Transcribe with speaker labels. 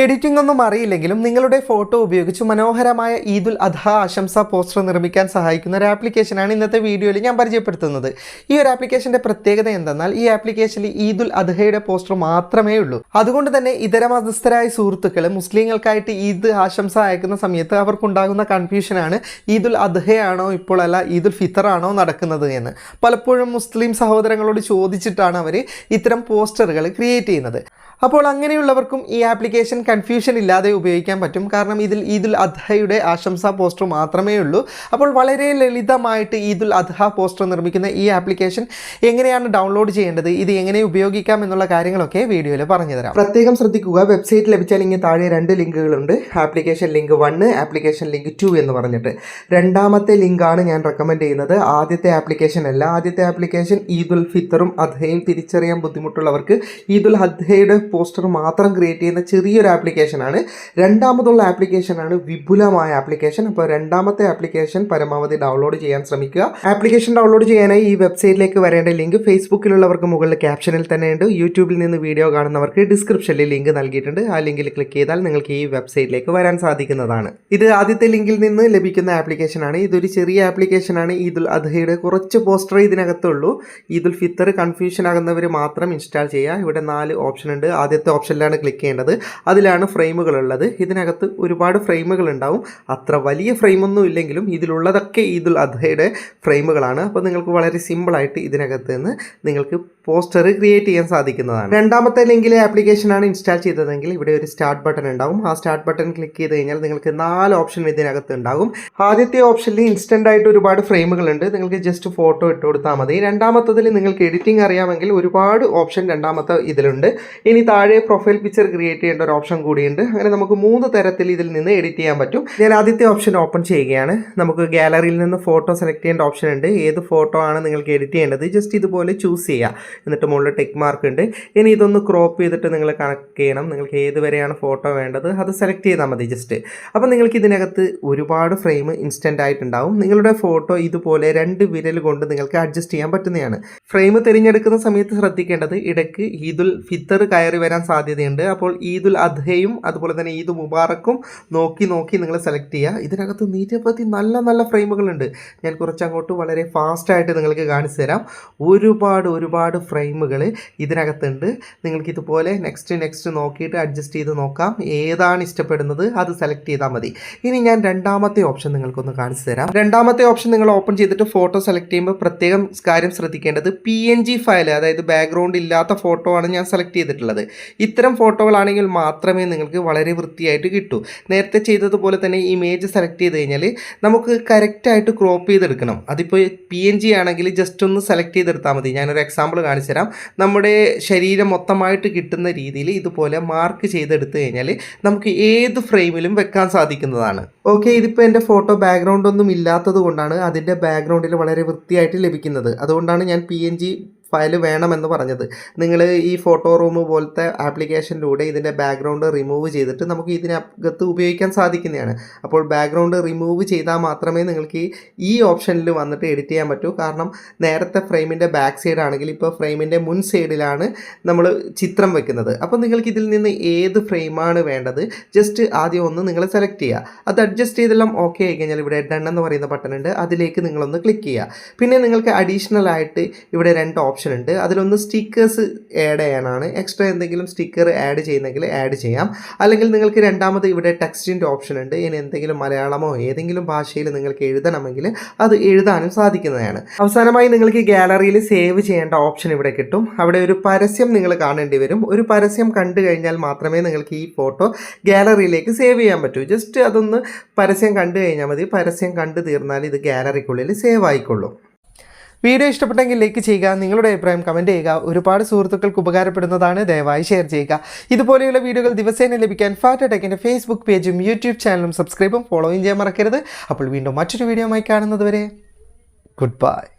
Speaker 1: Editing ഒന്നും അറിയില്ലെങ്കിലും നിങ്ങളുടെ ഫോട്ടോ ഉപയോഗിച്ച് മനോഹരമായ ഈദുൽ അദ്ഹ ആശംസ പോസ്റ്റർ നിർമ്മിക്കാൻ സഹായിക്കുന്ന ഒരു ആപ്ലിക്കേഷനാണ് ഇന്നത്തെ വീഡിയോയിൽ ഞാൻ പരിചയപ്പെടുത്തുന്നത്. ഈ ഒരു ആപ്ലിക്കേഷൻ്റെ പ്രത്യേകത എന്തെന്നാൽ ഈ ആപ്ലിക്കേഷനിൽ ഈദുൽ അദ്ഹയുടെ പോസ്റ്റർ മാത്രമേ ഉള്ളൂ. അതുകൊണ്ട് തന്നെ ഇതര മതസ്ഥരായ സുഹൃത്തുക്കൾ മുസ്ലിങ്ങൾക്കായിട്ട് ഈദ് ആശംസ അയക്കുന്ന സമയത്ത് അവർക്കുണ്ടാകുന്ന കൺഫ്യൂഷനാണ് ഈദുൽ അദ്ഹയാണോ ഇപ്പോൾ അല്ല ഈദുൽ ഫിത്തർ ആണോ നടക്കുന്നത് എന്ന്. പലപ്പോഴും മുസ്ലിം സഹോദരങ്ങളോട് ചോദിച്ചിട്ടാണ് അവർ ഇത്തരം പോസ്റ്ററുകൾ ക്രിയേറ്റ് ചെയ്യുന്നത്. അപ്പോൾ അങ്ങനെയുള്ളവർക്കും ഈ ആപ്ലിക്കേഷൻ കൺഫ്യൂഷൻ ഇല്ലാതെ ഉപയോഗിക്കാൻ പറ്റും. കാരണം ഇതിൽ ഈദുൽ അദ്ഹയുടെ ആശംസാ പോസ്റ്റർ മാത്രമേ ഉള്ളൂ. അപ്പോൾ വളരെ ലളിതമായിട്ട് ഈദുൽ അദ്ഹ പോസ്റ്റർ നിർമ്മിക്കുന്ന ഈ ആപ്ലിക്കേഷൻ എങ്ങനെയാണ് ഡൗൺലോഡ് ചെയ്യേണ്ടത്, ഇത് എങ്ങനെ ഉപയോഗിക്കാം എന്നുള്ള കാര്യങ്ങളൊക്കെ വീഡിയോയിൽ പറഞ്ഞു തരാം. പ്രത്യേകം ശ്രദ്ധിക്കുക, വെബ്സൈറ്റ് ലഭിച്ച ലിങ്ക് താഴെ 2 ലിങ്കുകളുണ്ട്. ആപ്ലിക്കേഷൻ ലിങ്ക് 1, ആപ്ലിക്കേഷൻ ലിങ്ക് 2 എന്ന് പറഞ്ഞിട്ട്. രണ്ടാമത്തെ ലിങ്കാണ് ഞാൻ റെക്കമെൻഡ് ചെയ്യുന്നത്. ആദ്യത്തെ ആപ്ലിക്കേഷൻ അല്ല. ആദ്യത്തെ ആപ്ലിക്കേഷൻ ഈദുൽ ഫിത്തറും അദ്ഹയും തിരിച്ചറിയാൻ ബുദ്ധിമുട്ടുള്ളവർക്ക് ഈദുൽ അദ്ഹയുടെ പോസ്റ്റർ മാത്രം ക്രിയേറ്റ് ചെയ്യുന്ന ചെറിയൊരു ആപ്ലിക്കേഷനാണ്. രണ്ടാമതുള്ള ആപ്ലിക്കേഷനാണ് വിപുലമായ ആപ്ലിക്കേഷൻ. അപ്പോൾ രണ്ടാമത്തെ ആപ്ലിക്കേഷൻ പരമാവധി ഡൗൺലോഡ് ചെയ്യാൻ ശ്രമിക്കുക. ആപ്ലിക്കേഷൻ ഡൗൺലോഡ് ചെയ്യാനായി ഈ വെബ്സൈറ്റിലേക്ക് വരേണ്ട ലിങ്ക് ഫേസ്ബുക്കിലുള്ളവർക്ക് മുകളിൽ ക്യാപ്ഷനിൽ തന്നെയുണ്ട്. യൂട്യൂബിൽ നിന്ന് വീഡിയോ കാണുന്നവർക്ക് ഡിസ്ക്രിപ്ഷനിൽ ലിങ്ക് നൽകിയിട്ടുണ്ട്. ആ ലിങ്കിൽ ക്ലിക്ക് ചെയ്താൽ നിങ്ങൾക്ക് ഈ വെബ്സൈറ്റിലേക്ക് വരാൻ സാധിക്കുന്നതാണ്. ഇത് ആദ്യത്തെ ലിങ്കിൽ നിന്ന് ലഭിക്കുന്ന ആപ്ലിക്കേഷനാണ്. ഇതൊരു ചെറിയ ആപ്ലിക്കേഷനാണ്. ഈദുൽ അദ്ഹയുടെ കുറച്ച് പോസ്റ്റർ ഇതിനകത്തുള്ളൂ. ഈദുൽ ഫിത്തർ കൺഫ്യൂഷൻ ആകുന്നവർ മാത്രം ഇൻസ്റ്റാൾ ചെയ്യുക. ഇവിടെ 4 ഓപ്ഷൻ ഉണ്ട്. ആദ്യത്തെ ഓപ്ഷനിലാണ് ക്ലിക്ക് ചെയ്യേണ്ടത്. അതിലാണ് ഫ്രെയിമുകൾ ഉള്ളത്. ഇതിനകത്ത് ഒരുപാട് ഫ്രെയിമുകൾ ഉണ്ടാവും. അത്ര വലിയ ഫ്രെയിമൊന്നും ഇല്ലെങ്കിലും ഇതിലുള്ളതൊക്കെ ഈദുൽ അദ്ഹയുടെ ഫ്രെയിമുകളാണ്. അപ്പോൾ നിങ്ങൾക്ക് വളരെ സിമ്പിളായിട്ട് ഇതിനകത്ത് നിന്ന് നിങ്ങൾക്ക് പോസ്റ്റർ ക്രിയേറ്റ് ചെയ്യാൻ സാധിക്കുന്നതാണ്. രണ്ടാമത്തെ ലിങ്കിലെ ആപ്ലിക്കേഷനാണ് ഇൻസ്റ്റാൾ ചെയ്തതെങ്കിൽ ഇവിടെ ഒരു സ്റ്റാർട്ട് ബട്ടൺ ഉണ്ടാവും. ആ സ്റ്റാർട്ട് ബട്ടൺ ക്ലിക്ക് ചെയ്ത് കഴിഞ്ഞാൽ നിങ്ങൾക്ക് 4 ഓപ്ഷൻ ഇതിനകത്ത് ഉണ്ടാകും. ആദ്യത്തെ ഓപ്ഷനിൽ ഇൻസ്റ്റൻ്റ് ആയിട്ട് ഒരുപാട് ഫ്രെയിമുകൾ ഉണ്ട്. നിങ്ങൾക്ക് ജസ്റ്റ് ഫോട്ടോ ഇട്ട് കൊടുത്താൽ മതി. രണ്ടാമത്തതിൽ നിങ്ങൾക്ക് എഡിറ്റിംഗ് അറിയാമെങ്കിൽ ഒരുപാട് ഓപ്ഷൻ രണ്ടാമത്തെ ഇതിലുണ്ട്. ഇനി താഴെ പ്രൊഫൈൽ പിക്ചർ ക്രിയേറ്റ് ചെയ്യേണ്ട ഒരു ഓപ്ഷൻ കൂടിയുണ്ട്. അങ്ങനെ നമുക്ക് 3 തരത്തിൽ ഇതിൽ നിന്ന് എഡിറ്റ് ചെയ്യാൻ പറ്റും. ഞാൻ ആദ്യത്തെ ഓപ്ഷൻ ഓപ്പൺ ചെയ്യുകയാണ്. നമുക്ക് ഗാലറിയിൽ നിന്ന് ഫോട്ടോ സെലക്ട് ചെയ്യേണ്ട ഓപ്ഷൻ ഉണ്ട്. ഏത് ഫോട്ടോ ആണ് നിങ്ങൾക്ക് എഡിറ്റ് ചെയ്യേണ്ടത് ജസ്റ്റ് ഇതുപോലെ ചൂസ് ചെയ്യുക. എന്നിട്ട് മുകളിൽ ടിക്ക് മാർക്ക് ഉണ്ട്. ഇനി ഇതൊന്ന് ക്രോപ്പ് ചെയ്തിട്ട് നിങ്ങൾ കണക്ട് ചെയ്യണം. നിങ്ങൾക്ക് ഏത് വരെയാണ് ഫോട്ടോ വേണ്ടത് അത് സെലക്ട് ചെയ്താൽ മതി ജസ്റ്റ്. അപ്പോൾ നിങ്ങൾക്ക് ഇതിനകത്ത് ഒരുപാട് ഫ്രെയിം ഇൻസ്റ്റൻ്റ് ആയിട്ടുണ്ടാവും. നിങ്ങളുടെ ഫോട്ടോ ഇതുപോലെ 2 വിരൽ കൊണ്ട് നിങ്ങൾക്ക് അഡ്ജസ്റ്റ് ചെയ്യാൻ പറ്റുന്നതാണ്. ഫ്രെയിം തിരഞ്ഞെടുക്കുന്ന സമയത്ത് ശ്രദ്ധിക്കേണ്ടത് ഇടയ്ക്ക് ഈദുൽ ഫിത്തർ കയറി വരാൻ സാധ്യതയുണ്ട്. അപ്പോൾ ഈദുൽ അദ്ഹയും അതുപോലെ തന്നെ ഈദ് മുബാറക്കും നോക്കി നിങ്ങൾ സെലക്ട് ചെയ്യുക. ഇതിനകത്ത് നിരവധി നല്ല ഫ്രെയിമുകളുണ്ട്. ഞാൻ കുറച്ചങ്ങോട്ട് വളരെ ഫാസ്റ്റായിട്ട് നിങ്ങൾക്ക് കാണിച്ചു തരാം. ഒരുപാട് ഫ്രെയിമുകൾ ഇതിനകത്തുണ്ട്. നിങ്ങൾക്കിതുപോലെ നെക്സ്റ്റ് നോക്കിയിട്ട് അഡ്ജസ്റ്റ് ചെയ്ത് നോക്കാം. ഏതാണ് ഇഷ്ടപ്പെടുന്നത് അത് സെലക്ട് ചെയ്താൽ മതി. ഇനി ഞാൻ രണ്ടാമത്തെ ഓപ്ഷൻ നിങ്ങൾക്കൊന്ന് കാണിച്ചു തരാം. രണ്ടാമത്തെ ഓപ്ഷൻ നിങ്ങൾ ഓപ്പൺ ചെയ്തിട്ട് ഫോട്ടോ സെലക്ട് ചെയ്യുമ്പോൾ പ്രത്യേകം കാര്യം ശ്രദ്ധിക്കേണ്ടത് PNG ഫയൽ, അതായത് ബാക്ക്ഗ്രൗണ്ട് ഇല്ലാത്ത ഫോട്ടോ ആണ് ഞാൻ സെലക്ട് ചെയ്തിട്ടുള്ളത്. ഇത്തരം ഫോട്ടോകളാണെങ്കിൽ മാത്രമേ നിങ്ങൾക്ക് വളരെ വൃത്തിയായിട്ട് കിട്ടൂ. നേരത്തെ ചെയ്തതുപോലെ തന്നെ ഇമേജ് സെലക്ട് ചെയ്ത് കഴിഞ്ഞാൽ നമുക്ക് കറക്റ്റായിട്ട് ക്രോപ്പ് ചെയ്തെടുക്കണം. അതിപ്പോൾ PNG ആണെങ്കിൽ ജസ്റ്റ് ഒന്ന് സെലക്ട് ചെയ്തെടുത്താൽ മതി. ഞാനൊരു എക്സാമ്പിൾ കാണിച്ചു തരാം. നമ്മുടെ ശരീരം മൊത്തമായിട്ട് കിട്ടുന്ന രീതിയിൽ ഇതുപോലെ മാർക്ക് ചെയ്തെടുത്തു കഴിഞ്ഞാൽ നമുക്ക് ഏത് ഫ്രെയിമിലും വെക്കാൻ സാധിക്കുന്നതാണ്. ഓക്കെ, ഇതിപ്പോൾ എൻ്റെ ഫോട്ടോ ബാക്ക്ഗ്രൗണ്ട് ഒന്നും ഇല്ലാത്തത് കൊണ്ടാണ് അതിൻ്റെ ബാക്ക്ഗ്രൗണ്ടിൽ വളരെ വൃത്തിയായിട്ട് ലഭിക്കുന്നത്. അതുകൊണ്ടാണ് ഞാൻ PNG ഫയൽ വേണമെന്ന് പറഞ്ഞത്. നിങ്ങൾ ഈ ഫോട്ടോ റൂം പോലത്തെ ആപ്ലിക്കേഷനിലൂടെ ഇതിൻ്റെ ബാക്ക്ഗ്രൗണ്ട് റിമൂവ് ചെയ്തിട്ട് നമുക്ക് ഇതിനകത്ത് ഉപയോഗിക്കാൻ സാധിക്കുന്നതാണ്. അപ്പോൾ ബാക്ക്ഗ്രൗണ്ട് റിമൂവ് ചെയ്താൽ മാത്രമേ നിങ്ങൾക്ക് ഈ ഓപ്ഷനിൽ വന്നിട്ട് എഡിറ്റ് ചെയ്യാൻ പറ്റൂ. കാരണം നേരത്തെ ഫ്രെയിമിൻ്റെ ബാക്ക് സൈഡ് ആണെങ്കിൽ ഇപ്പോൾ ഫ്രെയിമിൻ്റെ മുൻ സൈഡിലാണ് നമ്മൾ ചിത്രം വെക്കുന്നത്. അപ്പോൾ നിങ്ങൾക്ക് ഇതിൽ നിന്ന് ഏത് ഫ്രെയിമാണ് വേണ്ടത് ജസ്റ്റ് ആദ്യം ഒന്ന് നിങ്ങൾ സെലക്ട് ചെയ്യുക. അത് അഡ്ജസ്റ്റ് ചെയ്തെല്ലാം ഓക്കെ ആയി കഴിഞ്ഞാൽ ഇവിടെ ഡൺ എന്ന് പറയുന്ന ബട്ടൺ ഉണ്ട്. അതിലേക്ക് നിങ്ങളൊന്ന് ക്ലിക്ക് ചെയ്യുക. പിന്നെ നിങ്ങൾക്ക് അഡീഷണൽ ആയിട്ട് ഇവിടെ 2 ഓപ്ഷൻ ഉണ്ട്. അതിലൊന്ന് സ്റ്റിക്കേഴ്സ് ആഡ് ചെയ്യാനാണ്. എക്സ്ട്രാ എന്തെങ്കിലും സ്റ്റിക്കർ ആഡ് ചെയ്യുന്നെങ്കിൽ ആഡ് ചെയ്യാം. അല്ലെങ്കിൽ നിങ്ങൾക്ക് രണ്ടാമത് ഇവിടെ ടെക്സ്റ്റിൻ്റെ ഓപ്ഷൻ ഉണ്ട്. ഇനി എന്തെങ്കിലും മലയാളമോ ഏതെങ്കിലും ഭാഷയിൽ നിങ്ങൾക്ക് എഴുതണമെങ്കിൽ അത് എഴുതാനും സാധിക്കുന്നതാണ്. അവസാനമായി നിങ്ങൾക്ക് ഗാലറിയിൽ സേവ് ചെയ്യേണ്ട ഓപ്ഷൻ ഇവിടെ കിട്ടും. അവിടെ ഒരു പരസ്യം നിങ്ങൾ കാണേണ്ടി വരും. ഒരു പരസ്യം കണ്ടു കഴിഞ്ഞാൽ മാത്രമേ നിങ്ങൾക്ക് ഈ ഫോട്ടോ ഗാലറിയിലേക്ക് സേവ് ചെയ്യാൻ പറ്റൂ. ജസ്റ്റ് അതൊന്ന് പരസ്യം കണ്ടു കഴിഞ്ഞാൽ മതി. പരസ്യം കണ്ടു തീർന്നാൽ ഇത് ഗാലറിക്കുള്ളിൽ സേവ് ആയിക്കൊള്ളും. വീഡിയോ ഇഷ്ടപ്പെട്ടെങ്കിൽ ലൈക്ക് ചെയ്യുക. നിങ്ങളുടെ അഭിപ്രായം കമൻറ്റ് ചെയ്യുക. ഒരുപാട് സുഹൃത്തുക്കൾക്ക് ഉപകാരപ്പെടുന്നതാണ്. ദയവായി ഷെയർ ചെയ്യുക. ഇതുപോലെയുള്ള വീഡിയോകൾ ദിവസേന ലഭിക്കാൻ ഫാറ്റ ടെക്കിൻ്റെ ഫേസ്ബുക്ക് പേജും യൂട്യൂബ് ചാനലും സബ്സ്ക്രൈബും ഫോളോയും ചെയ്യാൻ മറക്കരുത്. അപ്പോൾ വീണ്ടും മറ്റൊരു വീഡിയോയുമായി കാണുന്നത് വരെ ഗുഡ് ബൈ.